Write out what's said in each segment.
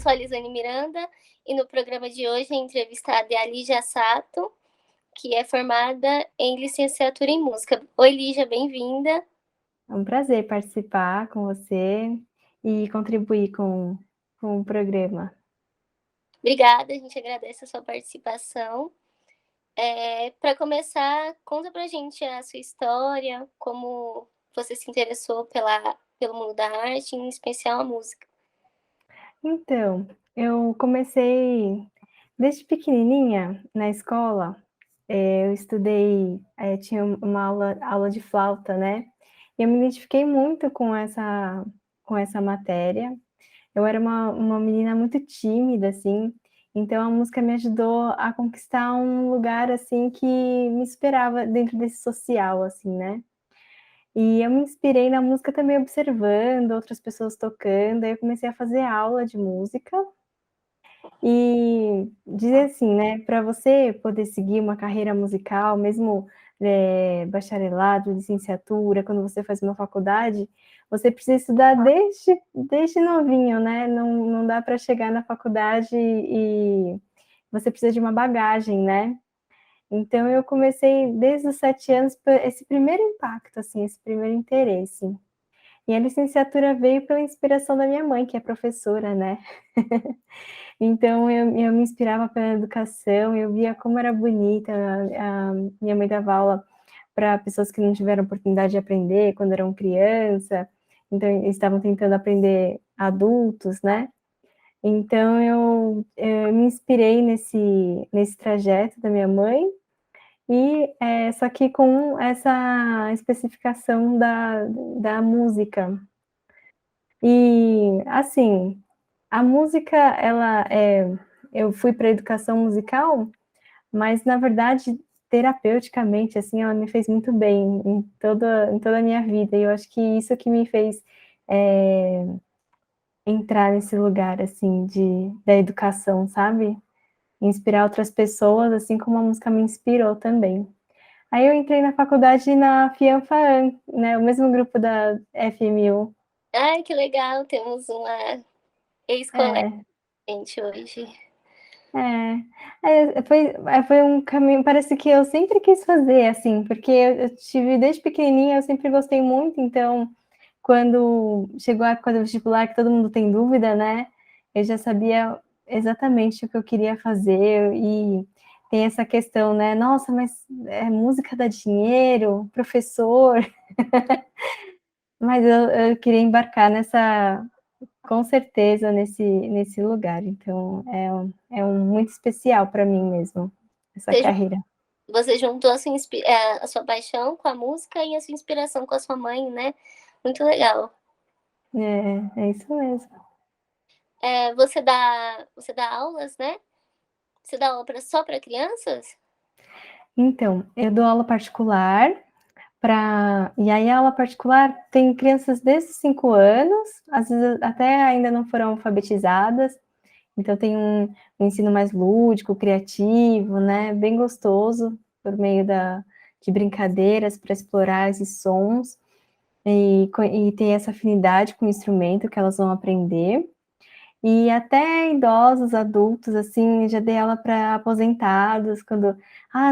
sou a Lisane Miranda e no programa de hoje a entrevistada é a Lígia Sato, que é formada em licenciatura em música. Oi, Lígia, bem-vinda. É um prazer participar com você e contribuir com o programa. Obrigada, a gente agradece a sua participação. Para começar, conta pra gente a sua história, como você se interessou pelo mundo da arte, em especial a música. Então, eu comecei desde pequenininha na escola. Eu estudei, tinha uma aula de flauta, né? E eu me identifiquei muito com essa matéria. Eu era uma menina muito tímida, assim, então a música me ajudou a conquistar um lugar, assim, que me esperava dentro desse social, assim, né? E eu me inspirei na música também observando outras pessoas tocando, aí eu comecei a fazer aula de música. E dizer assim, né, para você poder seguir uma carreira musical, mesmo bacharelado, licenciatura, quando você faz uma faculdade, você precisa estudar desde novinho, né? Não dá para chegar na faculdade e você precisa de uma bagagem, né? Então eu comecei desde os 7 anos, esse primeiro impacto, assim, esse primeiro interesse. E a licenciatura veio pela inspiração da minha mãe, que é professora, né? Então eu me inspirava pela educação, eu via como era bonita, a minha mãe dava aula para pessoas que não tiveram oportunidade de aprender quando eram criança, então eles estavam tentando aprender adultos, né? Então eu me inspirei nesse trajeto da minha mãe, e só que com essa especificação da música. E assim, a música, eu fui para a educação musical, mas na verdade, terapeuticamente, assim, ela me fez muito bem em toda a minha vida. E eu acho que isso que me fez entrar nesse lugar, assim, da educação, sabe? Inspirar outras pessoas, assim como a música me inspirou também. Aí eu entrei na faculdade na FIANFAAN, né? O mesmo grupo da FMU. Ai, que legal, temos uma ex-colega É, gente hoje. foi um caminho, parece que eu sempre quis fazer, assim, porque eu tive desde pequenininha, eu sempre gostei muito, então, quando chegou a época do vestibular, que todo mundo tem dúvida, né, eu já sabia exatamente o que eu queria fazer, e tem essa questão, né, nossa, mas música dá dinheiro, professor, mas eu queria embarcar com certeza nesse lugar. Então é um muito especial para mim mesmo, essa Você, carreira. você juntou a sua paixão com a música e a sua inspiração com a sua mãe, né? Muito legal. É isso mesmo. Você dá aulas, né? Você dá aula só para crianças? Então, eu dou aula particular, e aí a aula particular tem crianças desde 5 anos, às vezes até ainda não foram alfabetizadas, então tem um ensino mais lúdico, criativo, né, bem gostoso, por meio de brincadeiras para explorar esses sons. E ter essa afinidade com o instrumento que elas vão aprender. E até idosos, adultos, assim, já dei aula para aposentados, quando,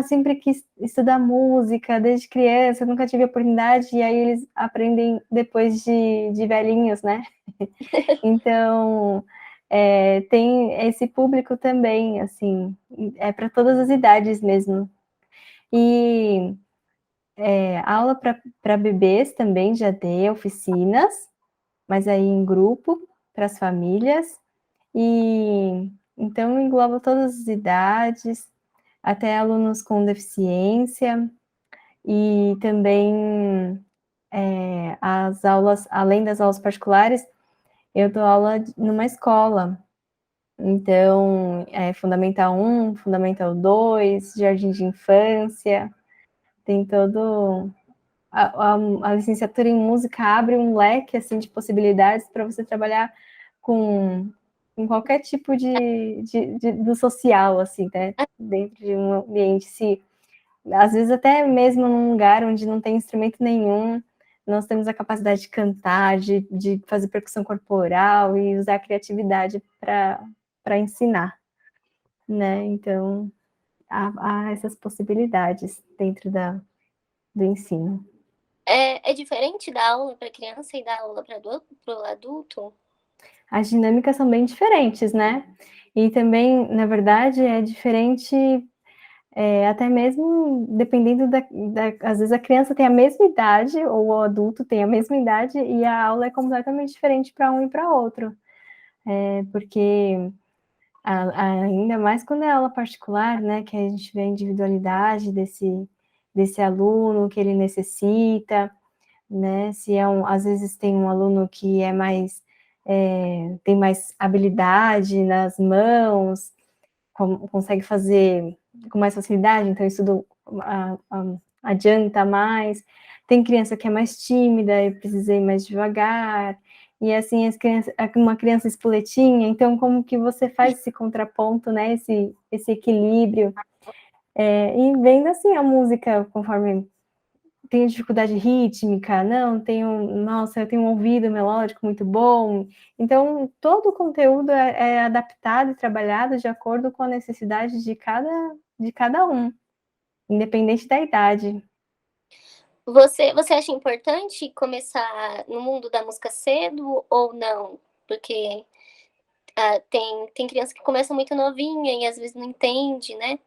sempre quis estudar música desde criança, nunca tive oportunidade, e aí eles aprendem depois de velhinhos, né? Então, tem esse público também, assim, é para todas as idades mesmo. E aula para bebês também já dei oficinas, mas aí em grupo, para as famílias. E então engloba todas as idades, até alunos com deficiência, e também as aulas, além das aulas particulares, eu dou aula numa escola. Então, Fundamental 1, Fundamental 2, Jardim de Infância, tem todo a licenciatura em música abre um leque assim de possibilidades para você trabalhar com, com qualquer tipo do social, assim, né? Dentro de um ambiente, se às vezes até mesmo num lugar onde não tem instrumento nenhum, nós temos a capacidade de cantar, de fazer percussão corporal e usar a criatividade para ensinar, né? Então, há essas possibilidades dentro do ensino. É diferente dar aula para criança e dar aula para o adulto? As dinâmicas são bem diferentes, né? E também, na verdade, é diferente até mesmo dependendo às vezes a criança tem a mesma idade, ou o adulto tem a mesma idade, e a aula é completamente diferente para um e para outro. Porque ainda mais quando é aula particular, né, que a gente vê a individualidade desse aluno, que ele necessita, né, se às vezes tem um aluno que tem mais habilidade nas mãos, consegue fazer com mais facilidade, então isso adianta mais. Tem criança que é mais tímida e precisa ir mais devagar, e assim, uma criança espoletinha, então como que você faz esse contraponto, né, esse equilíbrio, e vendo assim a música conforme tenho dificuldade rítmica, não, nossa, eu tenho um ouvido melódico muito bom. Então, todo o conteúdo é adaptado e trabalhado de acordo com a necessidade de cada um, independente da idade. Você acha importante começar no mundo da música cedo ou não? Porque tem criança que começa muito novinha e às vezes não entende, né?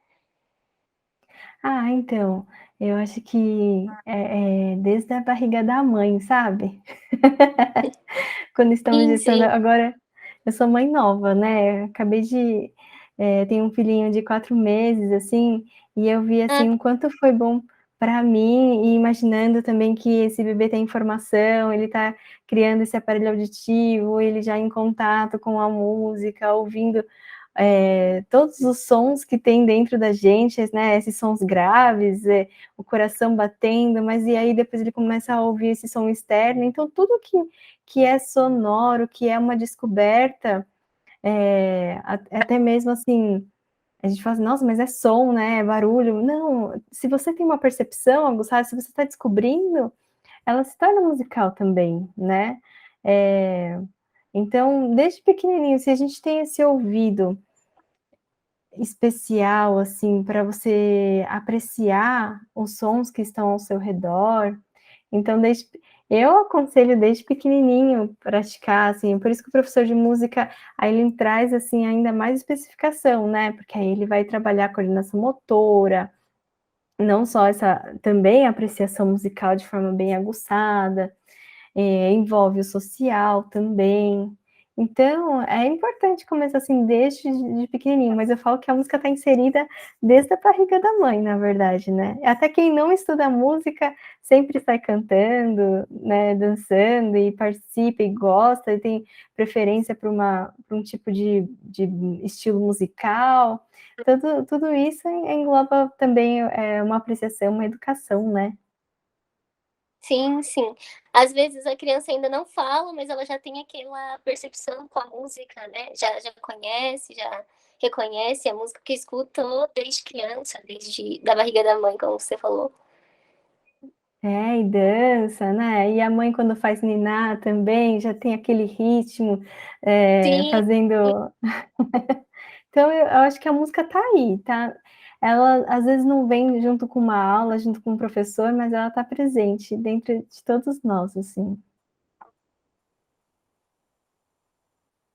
Então, eu acho que é desde a barriga da mãe, sabe? Quando estamos Sim, gestando. sim. Agora, eu sou mãe nova, né? Acabei de ter um filhinho de 4 meses, assim, e eu vi Ah, assim o quanto foi bom para mim, e imaginando também que esse bebê tem informação, ele está criando esse aparelho auditivo, ele já em contato com a música, ouvindo todos os sons que tem dentro da gente, né? Esses sons graves, o coração batendo, mas e aí depois ele começa a ouvir esse som externo, então tudo que é sonoro, que é uma descoberta, até mesmo assim, a gente fala assim, nossa, mas é som, né? É barulho. Não, se você tem uma percepção aguçada, se você está descobrindo, ela se torna musical também, né? Então, desde pequenininho, se a gente tem esse ouvido especial, assim, para você apreciar os sons que estão ao seu redor. Então, eu aconselho desde pequenininho praticar, assim, por isso que o professor de música, aí ele traz, assim, ainda mais especificação, né, porque aí ele vai trabalhar a coordenação motora, não só também a apreciação musical de forma bem aguçada, envolve o social também. Então, é importante começar assim desde de pequenininho, mas eu falo que a música está inserida desde a barriga da mãe, na verdade, né? Até quem não estuda música sempre sai cantando, né, dançando e participa e gosta, e tem preferência por um tipo de estilo musical. Tudo isso engloba também uma apreciação, uma educação, né? sim, sim. Às vezes a criança ainda não fala, mas ela já tem aquela percepção com a música, né? Já conhece, já reconhece a música que escutou desde criança, desde da barriga da mãe, como você falou. E dança, né? E a mãe, quando faz ninar também, já tem aquele ritmo, Sim, fazendo. Então, eu acho que a música tá aí, tá? Ela às vezes não vem junto com uma aula, junto com um professor, mas ela tá presente dentro de todos nós, assim.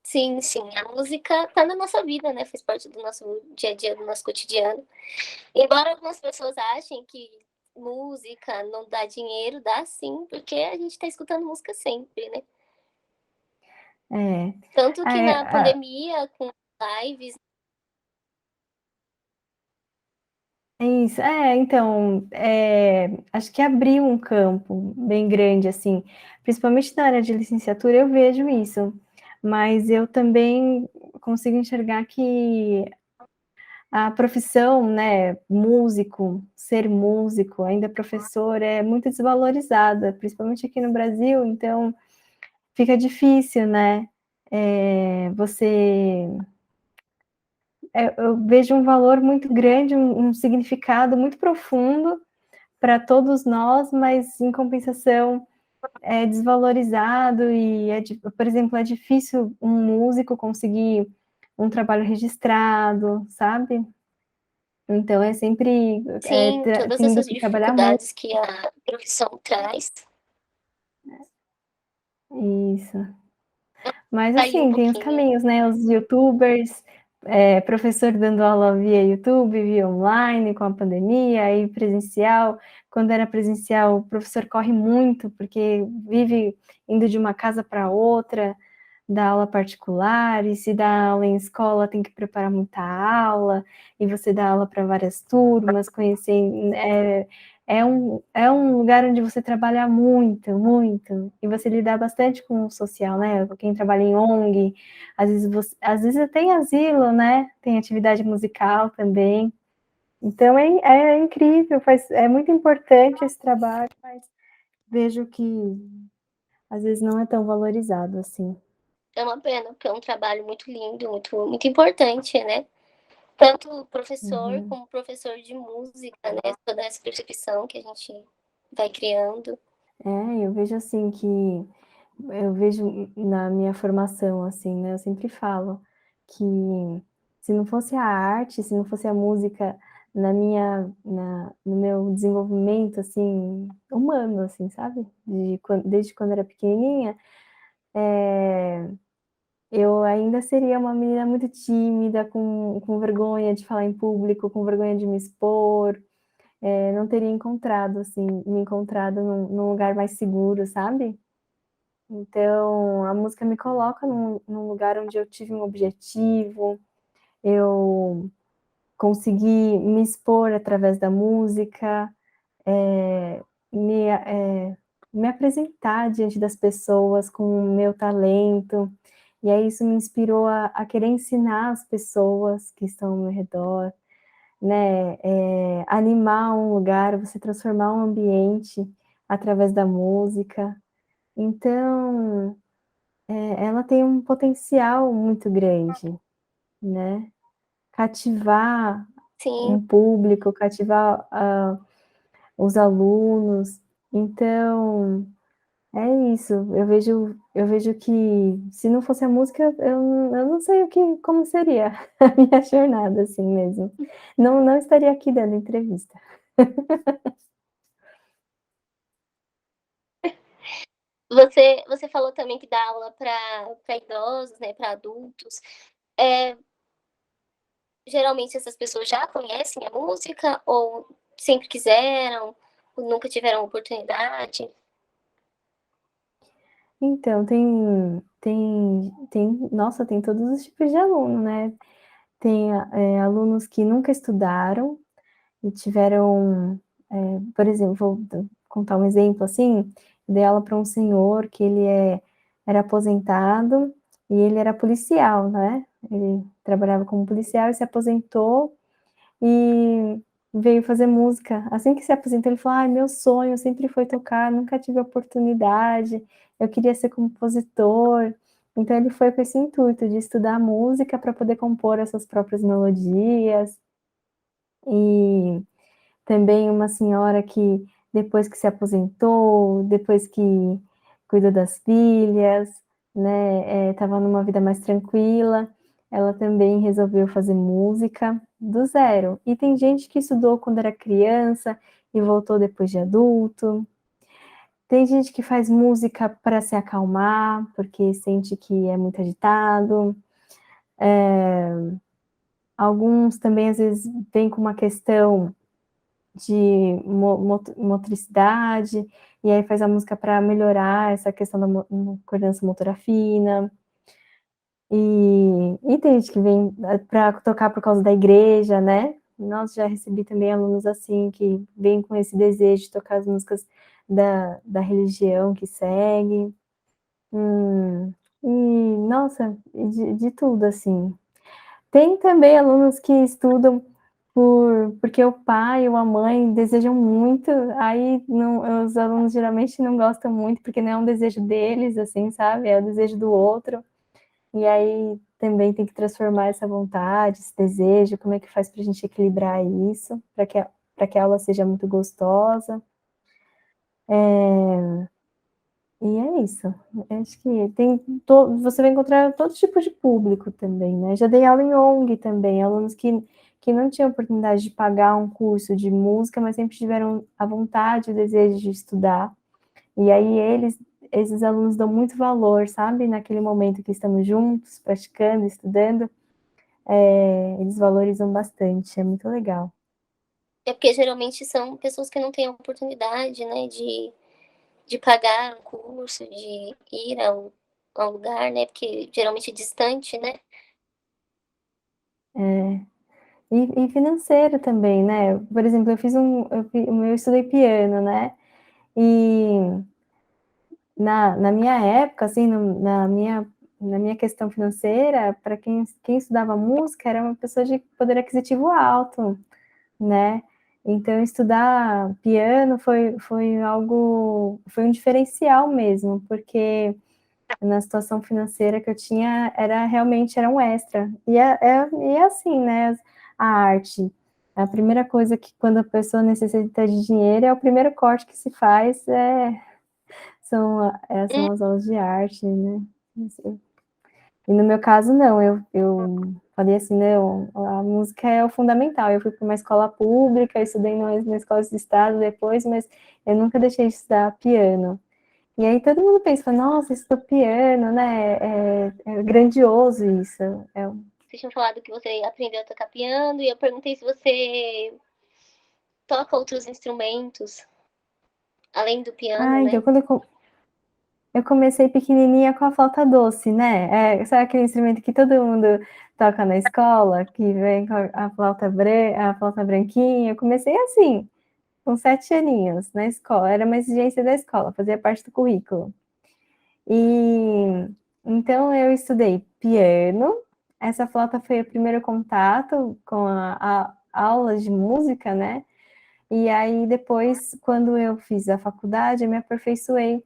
sim, sim. A música tá na nossa vida, né? Faz parte do nosso dia a dia, do nosso cotidiano. Embora algumas pessoas achem que música não dá dinheiro, dá sim, porque a gente tá escutando música sempre, né? É. Tanto que na É, pandemia, com lives. é isso. Então, acho que abriu um campo bem grande, assim, principalmente na área de licenciatura, eu vejo isso, mas eu também consigo enxergar que a profissão, né, músico, ser músico, ainda professor, é muito desvalorizada, principalmente aqui no Brasil, então fica difícil, né, você eu vejo um valor muito grande, um significado muito profundo para todos nós, mas em compensação é desvalorizado e, por exemplo, é difícil um músico conseguir um trabalho registrado, sabe? Então é sempre Sim, todas tendo essas que trabalhar muito. dificuldades que a profissão traz. Isso. Mas Sair um assim, tem os pouquinho. caminhos, né? Os youtubers, professor dando aula via YouTube, via online, com a pandemia, aí presencial. Quando era presencial, o professor corre muito, porque vive indo de uma casa para outra, dá aula particular, e se dá aula em escola, tem que preparar muita aula, e você dá aula para várias turmas, conhecer. É um lugar onde você trabalha muito, muito, e você lidar bastante com o social, né? Quem trabalha em ONG, às vezes tem asilo, né? Tem atividade musical também. Então é incrível, é muito importante esse trabalho, mas vejo que às vezes não é tão valorizado assim. É uma pena, porque é um trabalho muito lindo, muito importante, né? Tanto professor Uhum. como professor de música, né? Toda essa percepção que a gente vai criando. Eu vejo assim que eu vejo na minha formação, assim, né? Eu sempre falo que se não fosse a arte, se não fosse a música no meu desenvolvimento, assim, humano, assim, sabe? Desde quando era pequenininha, eu ainda seria uma menina muito tímida, com vergonha de falar em público, com vergonha de me expor, não teria encontrado, assim, me encontrado num lugar mais seguro, sabe? Então, a música me coloca num lugar onde eu tive um objetivo, eu consegui me expor através da música, é, me, é, me apresentar diante das pessoas com o meu talento, e aí isso me inspirou a querer ensinar as pessoas que estão ao meu redor, né? Animar um lugar, você transformar um ambiente através da música. Então, ela tem um potencial muito grande, né? Cativar Sim, um público, cativar os alunos. Então, é isso. Eu vejo que se não fosse a música, eu não sei como seria a minha jornada, assim mesmo. Não estaria aqui dando entrevista. você falou também que dá aula para idosos, né? Para adultos. É, geralmente essas pessoas já conhecem a música ou sempre quiseram, ou nunca tiveram oportunidade? Então, nossa, tem todos os tipos de aluno, né? Tem alunos que nunca estudaram e tiveram, por exemplo, vou contar um exemplo assim, dei aula para um senhor que era aposentado e ele era policial, né? Ele trabalhava como policial e se aposentou e veio fazer música. Assim que se aposentou, ele falou: ai, meu sonho sempre foi tocar, nunca tive oportunidade, eu queria ser compositor. Então ele foi com esse intuito de estudar música para poder compor as suas próprias melodias. E também uma senhora que depois que se aposentou, depois que cuidou das filhas, né, estava numa vida mais tranquila, ela também resolveu fazer música do zero. E tem gente que estudou quando era criança e voltou depois de adulto. Tem gente que faz música para se acalmar, porque sente que é muito agitado. Alguns também, às vezes, vêm com uma questão de motricidade, e aí faz a música para melhorar essa questão da coordenação motora fina. E tem gente que vem para tocar por causa da igreja, né? Nossa, já recebi também alunos assim, que vêm com esse desejo de tocar as músicas da religião que segue. E, nossa, de tudo, assim. Tem também alunos que estudam porque o pai ou a mãe desejam muito, aí não, os alunos geralmente não gostam muito, porque não é um desejo deles, assim, sabe? É o desejo do outro. E aí também tem que transformar essa vontade, esse desejo, como é que faz para a gente equilibrar isso, para que a aula seja muito gostosa. E é isso. Acho que você vai encontrar todo tipo de público também, né? Já dei aula em ONG também, alunos que não tinham oportunidade de pagar um curso de música, mas sempre tiveram a vontade, o desejo de estudar. E aí esses alunos dão muito valor, sabe? Naquele momento que estamos juntos, praticando, estudando, eles valorizam bastante, é muito legal. É porque geralmente são pessoas que não têm a oportunidade, né, de pagar um curso, de ir ao lugar, né, porque geralmente é distante, né? E financeiro também, né? Por exemplo, eu estudei piano, né? E na minha época, assim, na minha questão financeira, para quem estudava música, era uma pessoa de poder aquisitivo alto, né? Então, estudar piano foi um diferencial mesmo, porque na situação financeira que eu tinha, era um extra. E é assim, né? A arte. A primeira coisa que, quando a pessoa necessita de dinheiro, é o primeiro corte que se faz, são as aulas de arte, né? E no meu caso, não, eu falei assim, não, a música é o fundamental. Eu fui para uma escola pública, estudei na escola de estado depois, mas eu nunca deixei de estudar piano. E aí todo mundo pensa, nossa, estudou piano, né? É grandioso isso. Vocês tinham falado que você aprendeu a tocar piano e eu perguntei se você toca outros instrumentos além do piano, Então né? quando eu comecei pequenininha com a flauta doce, né? Sabe aquele instrumento que todo mundo toca na escola, que vem com a flauta branquinha? Eu comecei assim, com 7 aninhos, na escola. Era uma exigência da escola, fazia parte do currículo. E então eu estudei piano. Essa flauta foi o primeiro contato com a aula de música, né? E aí depois, quando eu fiz a faculdade, eu me aperfeiçoei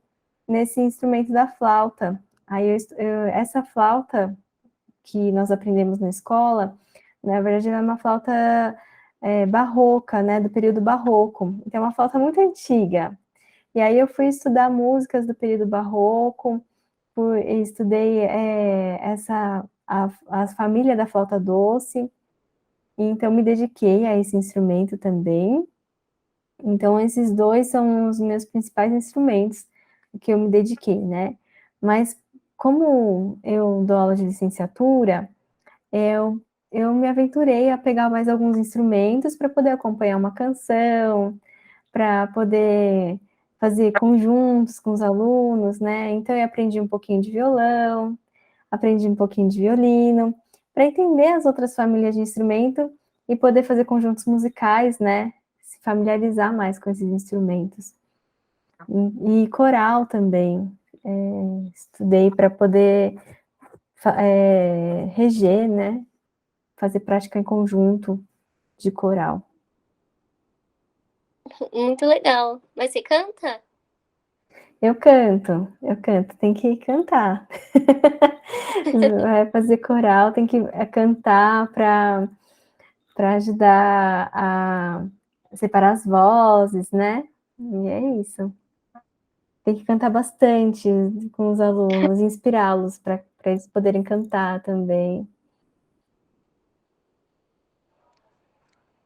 nesse instrumento da flauta. Aí essa flauta que nós aprendemos na escola, na verdade, ela é uma flauta barroca, né? Do período barroco. Então, é uma flauta muito antiga. E aí eu fui estudar músicas do período barroco, estudei a família da flauta doce, e então me dediquei a esse instrumento também. Então, esses dois são os meus principais instrumentos que eu me dediquei, né? Mas, como eu dou aula de licenciatura, eu me aventurei a pegar mais alguns instrumentos para poder acompanhar uma canção, para poder fazer conjuntos com os alunos, né? Então, eu aprendi um pouquinho de violão, aprendi um pouquinho de violino, para entender as outras famílias de instrumento e poder fazer conjuntos musicais, né? Se familiarizar mais com esses instrumentos. E coral também. Estudei para poder reger, né? Fazer prática em conjunto de coral. Muito legal. Mas você canta? Eu canto, tem que cantar. Vai fazer coral, tem que cantar para ajudar a separar as vozes, né? E é isso. Tem que cantar bastante com os alunos, inspirá-los para eles poderem cantar também.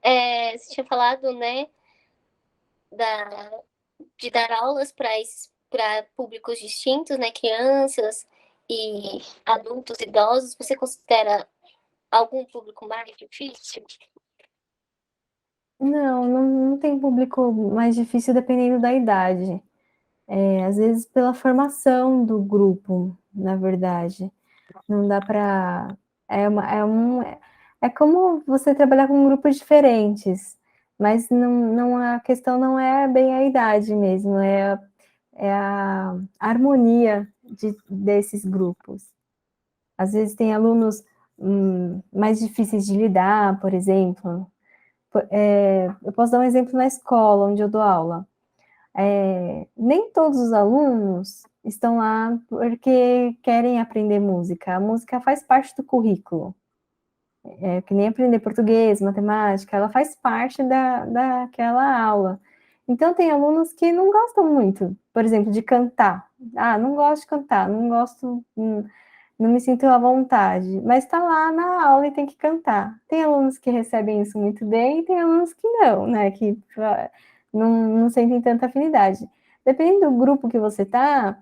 Você tinha falado, né, da, de dar aulas para públicos distintos, né, crianças e adultos, idosos. Você considera algum público mais difícil? Não tem público mais difícil dependendo da idade. Às vezes pela formação do grupo, na verdade. Não dá para. É como você trabalhar com grupos diferentes, mas a questão não é bem a idade mesmo, é a harmonia desses grupos. Às vezes tem alunos mais difíceis de lidar, por exemplo. Eu posso dar um exemplo na escola onde eu dou aula. Nem todos os alunos estão lá porque querem aprender música. A música faz parte do currículo. Que nem aprender português, matemática, ela faz parte daquela aula. Então, tem alunos que não gostam muito, por exemplo, de cantar. Ah, não gosto de cantar, não gosto, não me sinto à vontade, mas está lá na aula e tem que cantar. Tem alunos que recebem isso muito bem e tem alunos que não, né? Que não sentem tanta afinidade. Dependendo do grupo que você está,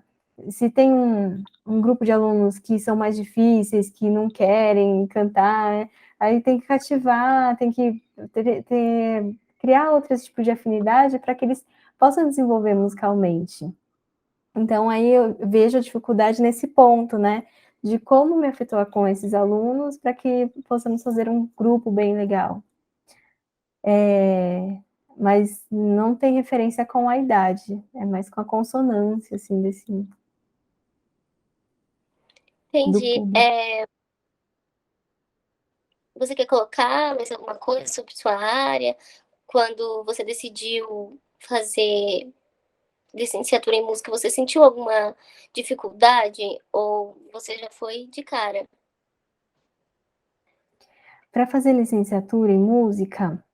se tem um grupo de alunos que são mais difíceis, que não querem cantar, aí tem que cativar, tem que criar outros tipos de afinidade para que eles possam desenvolver musicalmente. Então, aí eu vejo a dificuldade nesse ponto, né? De como me afetou com esses alunos para que possamos fazer um grupo bem legal. Mas não tem referência com a idade, é mais com a consonância, assim, do Entendi. público. Você quer colocar mais alguma coisa sobre sua área? Quando você decidiu fazer licenciatura em música, você sentiu alguma dificuldade ou você já foi de cara? Para fazer licenciatura em música,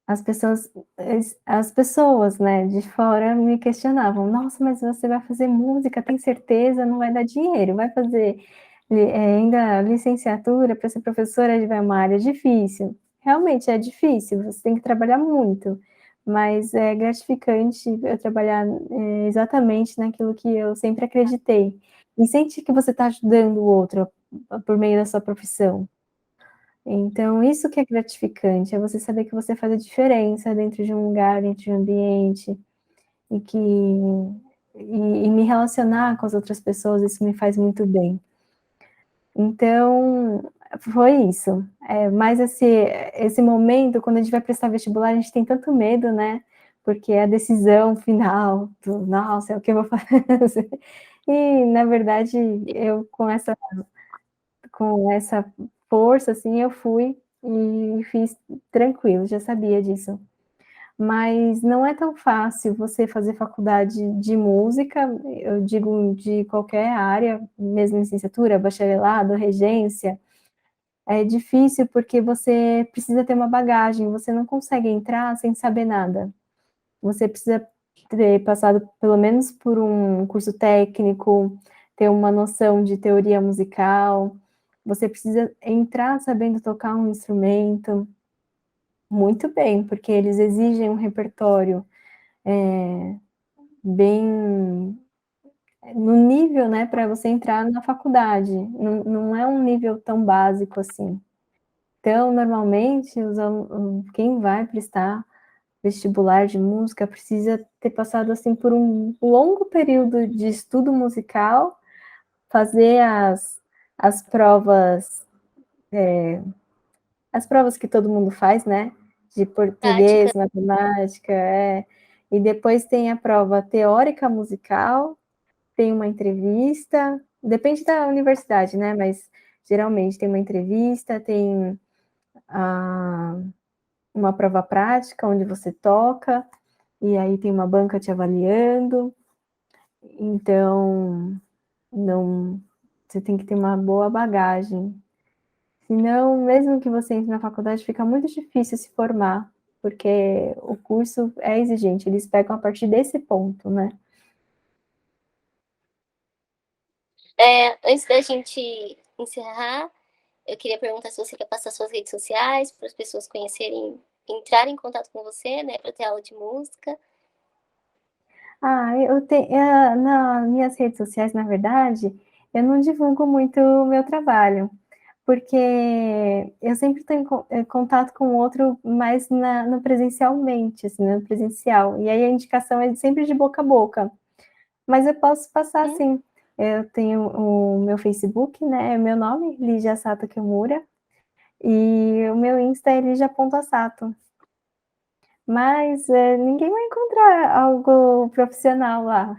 as pessoas, né, de fora me questionavam: nossa, mas você vai fazer música, tem certeza? Não vai dar dinheiro, vai fazer ainda licenciatura para ser professora de uma área difícil. Realmente é difícil, você tem que trabalhar muito, mas é gratificante eu trabalhar exatamente naquilo que eu sempre acreditei. E sentir que você está ajudando o outro por meio da sua profissão. Então, isso que é gratificante, é você saber que você faz a diferença dentro de um lugar, dentro de um ambiente, e me relacionar com as outras pessoas, isso me faz muito bem. Então, foi isso. Mas esse momento, quando a gente vai prestar vestibular, a gente tem tanto medo, né? Porque é a decisão final do, nossa, é o que eu vou fazer. E, na verdade, eu com essa força, assim, eu fui e fiz tranquilo, já sabia disso. Mas não é tão fácil você fazer faculdade de música, eu digo de qualquer área, mesmo licenciatura, bacharelado, regência, é difícil porque você precisa ter uma bagagem, você não consegue entrar sem saber nada. Você precisa ter passado pelo menos por um curso técnico, ter uma noção de teoria musical, você precisa entrar sabendo tocar um instrumento muito bem, porque eles exigem um repertório bem no nível, né, para você entrar na faculdade. Não é um nível tão básico assim. Então, normalmente, quem vai prestar vestibular de música precisa ter passado assim por um longo período de estudo musical, fazer as provas, as provas que todo mundo faz, né? De Prática? português, matemática, e depois tem a prova teórica musical, tem uma entrevista, depende da universidade, né? Mas geralmente tem uma entrevista, tem a, uma prova prática onde você toca, e aí tem uma banca te avaliando. Então, não, você tem que ter uma boa bagagem. Senão, mesmo que você entre na faculdade, fica muito difícil se formar, porque o curso é exigente, eles pegam a partir desse ponto, né? Antes da gente encerrar, eu queria perguntar se você quer passar suas redes sociais para as pessoas conhecerem, entrarem em contato com você, né, para ter aula de música. Ah, eu tenho, nas minhas redes sociais, na verdade, eu não divulgo muito o meu trabalho, porque eu sempre tenho contato com o outro mais no presencialmente, assim, no presencial, e aí a indicação é sempre de boca a boca. Mas eu posso passar Hum? sim. Eu tenho o meu Facebook, né? É meu nome, Lígia Sato Kimura, e o meu Insta é Lígia.sato. Mas ninguém vai encontrar algo profissional lá,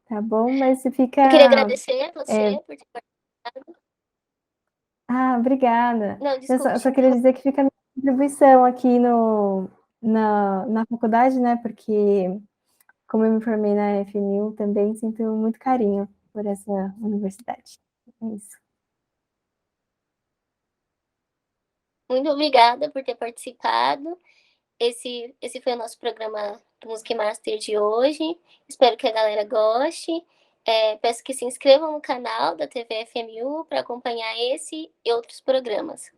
tá bom? Mas se fica. Eu queria agradecer a É, você por ter participado. obrigada. Não, Eu desculpe te só queria interromper. dizer que fica a minha contribuição aqui na faculdade, né? Porque, como eu me formei na FNU, também sinto muito carinho por essa universidade. É isso. Muito obrigada por ter participado. Esse foi o nosso programa do Music Master de hoje. Espero que a galera goste. Peço que se inscrevam no canal da TV FMU para acompanhar esse e outros programas.